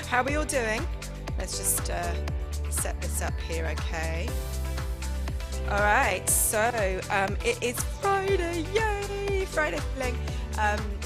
How are we all doing? Let's just set this up here, okay? All right, so it is Friday, yay! Friday feeling.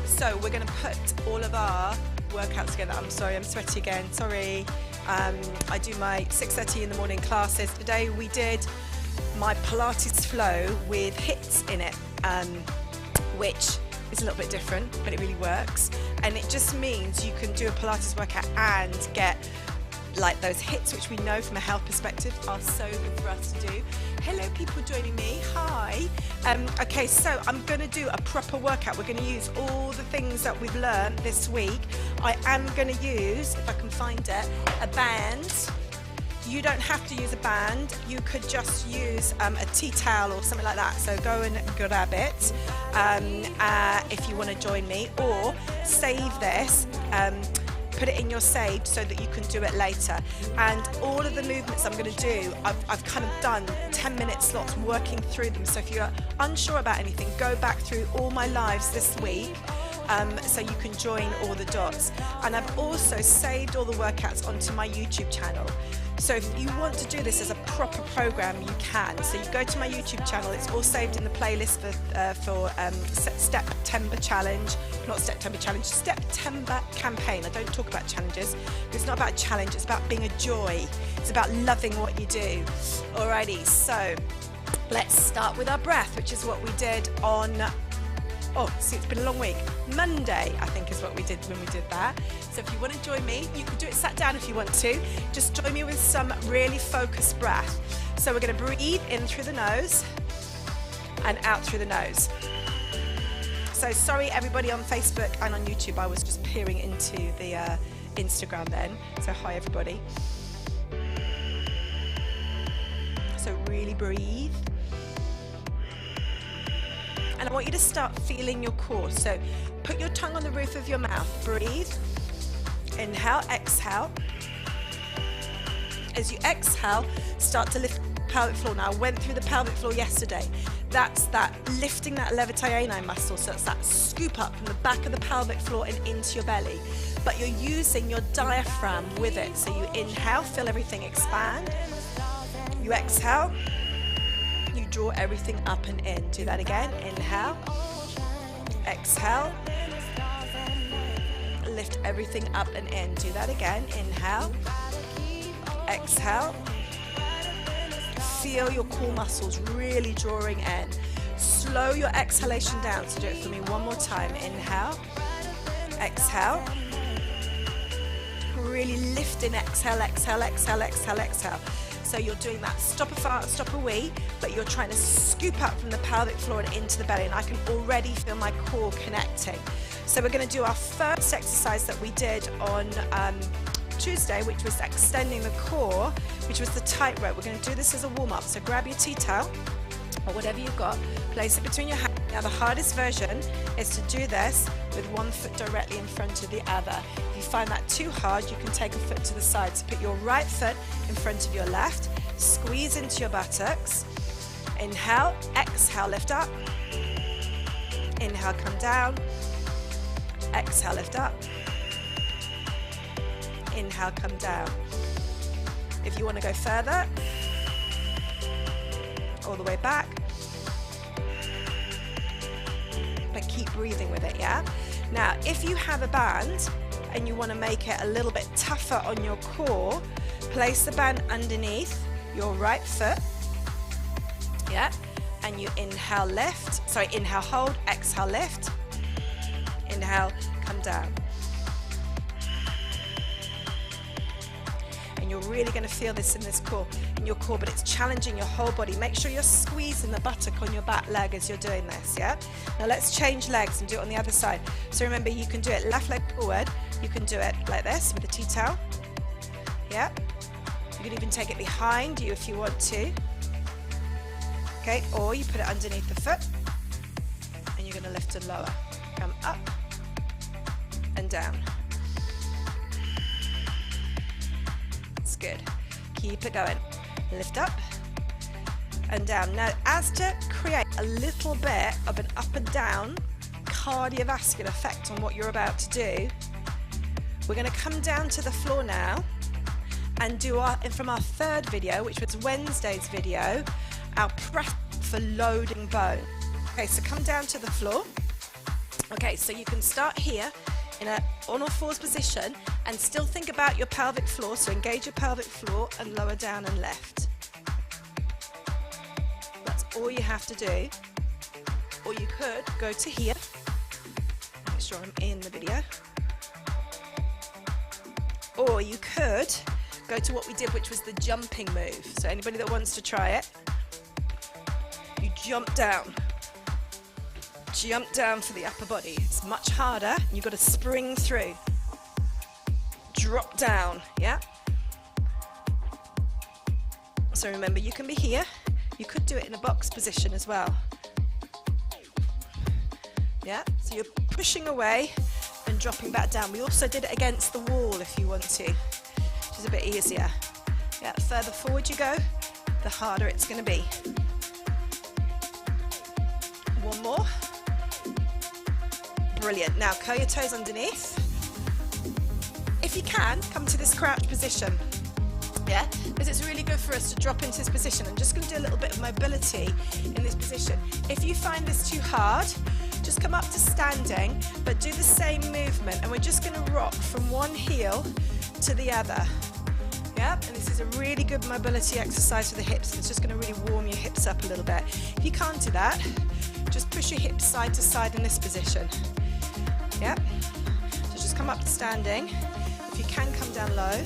So we're going to put all of our workouts together. I'm sorry, I'm sweaty again, sorry. I do my 6:30 in the morning classes. Today we did my Pilates flow with HIITs in it, which is a little bit different, but it really works. And it just means you can do a Pilates workout and get like those HIITs, which we know from a health perspective are so good for us to do. Hello people joining me, hi. Okay, so I'm going to do a proper workout. We're going to use all the things that we've learned this week. I am going to use, if I can find it, a band. You don't have to use a band, you could just use a tea towel or something like that, so go and grab it if you want to join me, or save this, put it in your saved so that you can do it later. And all of the movements I'm going to do, I've kind of done 10-minute slots working through them, so if you're unsure about anything, go back through all my lives this week. So you can join all the dots. And I've also saved all the workouts onto my YouTube channel. So if you want to do this as a proper program, you can. So you go to my YouTube channel, it's all saved in the playlist for Step-Tember challenge, not Step-Tember challenge, Step-Tember campaign. I don't talk about challenges. It's not about a challenge, it's about being a joy. It's about loving what you do. Alrighty, so let's start with our breath, which is what we did on, oh, see, it's been a long week. Monday, I think, is what we did when we did that. So if you want to join me, you can do it sat down if you want to. Just join me with some really focused breath. So we're going to breathe in through the nose and out through the nose. So sorry everybody on Facebook and on YouTube, I was just peering into the Instagram then. So hi everybody. So really breathe. And I want you to start feeling your core. So put your tongue on the roof of your mouth. Breathe. Inhale, exhale. As you exhale, start to lift the pelvic floor. Now, I went through the pelvic floor yesterday. That's that lifting that levator muscle. So it's that scoop up from the back of the pelvic floor and into your belly. But you're using your diaphragm with it. So you inhale, feel everything expand. You exhale. You draw everything up and in. Do that again. Inhale, exhale, lift everything up and in. Do that again. Inhale, exhale. Feel your core muscles really drawing in. Slow your exhalation down. So do it for me one more time. Inhale, exhale. Really lift in. Exhale, exhale, exhale, exhale, exhale. So you're doing that stop a fart, stop a wee, but you're trying to scoop up from the pelvic floor and into the belly, and I can already feel my core connecting. So we're going to do our first exercise that we did on Tuesday, which was extending the core, which was the tightrope. We're going to do this as a warm-up. So grab your tea towel or whatever you've got, place it between your hands. Now the hardest version is to do this with one foot directly in front of the other. If you find that too hard, you can take a foot to the side. So put your right foot in front of your left, squeeze into your buttocks. Inhale, exhale, lift up. Inhale, come down. Exhale, lift up. Inhale, come down. If you want to go further, all the way back. But keep breathing with it, yeah? Now, if you have a band and you want to make it a little bit tougher on your core, place the band underneath your right foot, yeah? And you inhale, lift. Sorry, inhale, hold, exhale, lift. Inhale, come down. And you're really going to feel this in your core, but it's challenging your whole body. Make sure you're squeezing the buttock on your back leg as you're doing this, yeah? Now let's change legs and do it on the other side. So remember, you can do it left leg forward. You can do it like this with a tea towel, yeah? You can even take it behind you if you want to, okay? Or you put it underneath the foot, and you're going to lift and lower. Come up and down. That's good. Keep it going. Lift up and down. Now, as to create a little bit of an up and down cardiovascular effect on what you're about to do, We're going to come down to the floor now and do from our third video, which was Wednesday's video, our prep for loading bone. Okay, so come down to the floor. Okay, so you can start here in a on all fours position and still think about your pelvic floor, so engage your pelvic floor and lower down and left. That's all you have to do. Or you could go to here, make sure I'm in the video, or you could go to what we did, which was the jumping move. So anybody that wants to try it, you jump down for the upper body. It's much harder. You've got to spring through, drop down, yeah? So remember, you can be here. You could do it in a box position as well. Yeah, so you're pushing away and dropping back down. We also did it against the wall if you want to, which is a bit easier. Yeah, the further forward you go, the harder it's going to be. One more. Brilliant. Now curl your toes underneath. If you can, come to this crouch position. Yeah, because it's really good for us to drop into this position. I'm just going to do a little bit of mobility in this position. If you find this too hard, just come up to standing, but do the same movement, and we're just going to rock from one heel to the other. Yeah, and this is a really good mobility exercise for the hips. It's just going to really warm your hips up a little bit. If you can't do that, just push your hips side to side in this position. Yeah, so just come up to standing. If you can, come down low.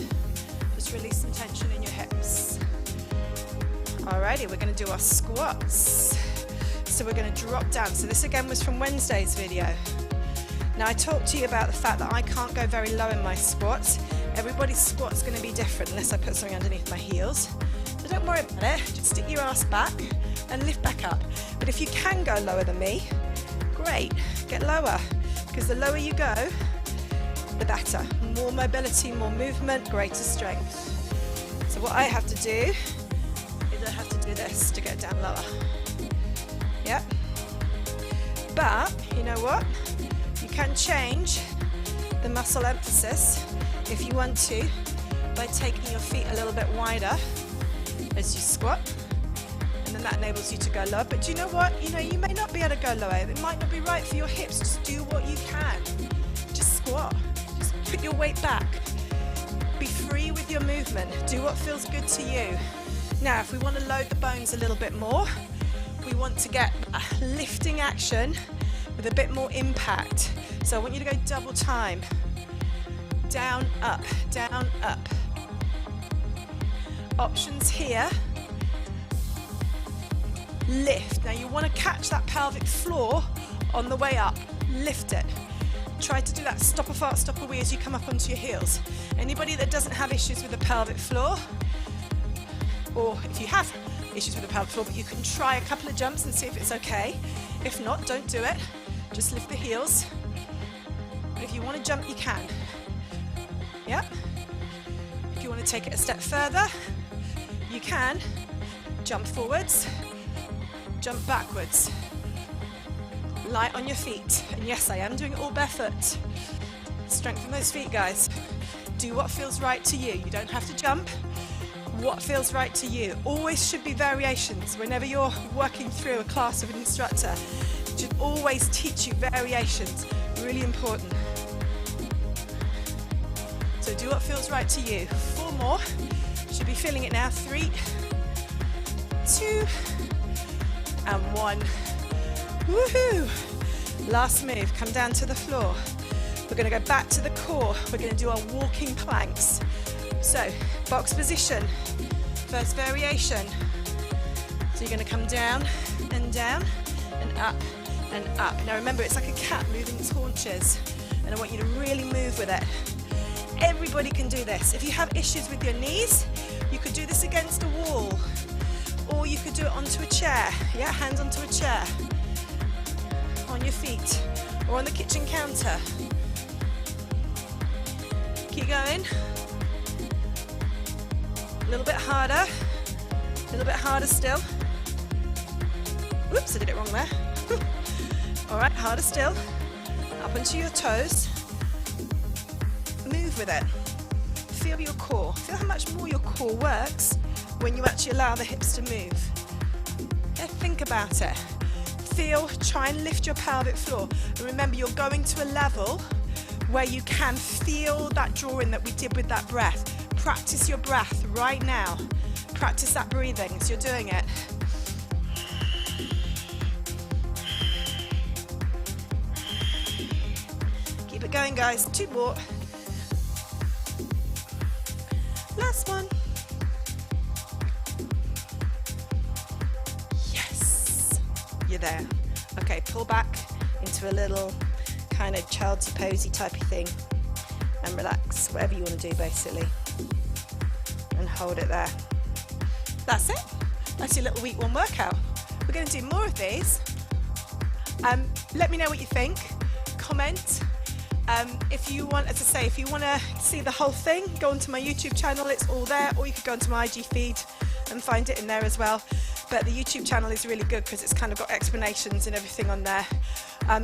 Just release some tension in your hips. Alrighty, we're going to do our squats. So we're going to drop down. So this again was from Wednesday's video. Now I talked to you about the fact that I can't go very low in my squats. Everybody's squat's going to be different unless I put something underneath my heels. So don't worry about it. Just stick your ass back and lift back up. But if you can go lower than me, great. Get lower, because the lower you go, the better. More mobility, more movement, greater strength. So what I have to do is I have to do this to get down lower. Yep. But you know what? You can change the muscle emphasis if you want to by taking your feet a little bit wider as you squat, and then that enables you to go lower. But do you know what? You may not be able to go lower. It might not be right for your hips. Just do what you can. Just squat. Just put your weight back. Be free with your movement. Do what feels good to you. Now, if we want to load the bones a little bit more, we want to get a lifting action with a bit more impact. So I want you to go double time. Down, up, down, up. Options here. Lift. Now you want to catch that pelvic floor on the way up. Lift it. Try to do that stop a fart, stop a wee as you come up onto your heels. Anybody that doesn't have issues with the pelvic floor, or if you have issues with the pelvic floor, but you can try a couple of jumps and see if it's okay. If not, don't do it. Just lift the heels. But if you want to jump, you can. Yeah? If you want to take it a step further, you can jump forwards, jump backwards. Light on your feet. And yes, I am doing it all barefoot. Strengthen those feet, guys. Do what feels right to you. You don't have to jump. What feels right to you. Always should be variations. Whenever you're working through a class of an instructor, it should always teach you variations. Really important. So do what feels right to you. 4 more. Should be feeling it now. 3, 2, and 1. Woohoo! Last move. Come down to the floor. We're going to go back to the core. We're going to do our walking planks. So, box position. First variation. So you're going to come down and up and up. Now remember, it's like a cat moving its haunches, and I want you to really move with it. Everybody can do this. If you have issues with your knees, you could do this against a wall, or you could do it onto a chair. Yeah, hands onto a chair, on your feet, or on the kitchen counter. Keep going. A little bit harder. A little bit harder still. Whoops, I did it wrong there. All right, harder still. Up onto your toes. Move move with it. Feel your core. Feel how much more your core works when you actually allow the hips to move. Think about it. Feel, try and lift your pelvic floor. And remember, you're going to a level where you can feel that drawing that we did with that breath. Practice your breath right now. Practice that breathing as you're doing it. Keep it going, guys. 2 more. Last one. Yes. You're there. Okay, pull back into a little kind of child's posy type of thing and relax, whatever you want to do basically. And hold it there. That's it. That's your little week 1 workout. We're going to do more of these. Let me know what you think. Comment. If you want, as I say, if you want to see the whole thing, go onto my YouTube channel, it's all there, or you could go onto my IG feed and find it in there as well. But the YouTube channel is really good because it's kind of got explanations and everything on there.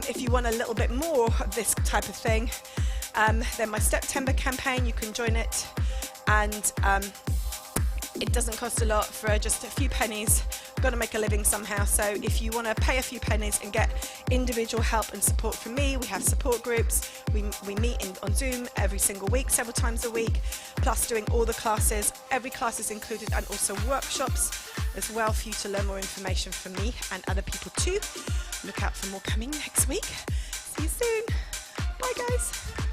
If you want a little bit more of this type of thing, then my Step-Tember campaign, you can join it, and it doesn't cost a lot. For just a few pennies, I've got to make a living somehow. So if you want to pay a few pennies and get individual help and support from me, we have support groups. We meet on Zoom every single week, several times a week, plus doing all the classes. Every class is included, and also workshops as well for you to learn more information from me and other people too. Look out for more coming next week. See you soon. Bye, guys.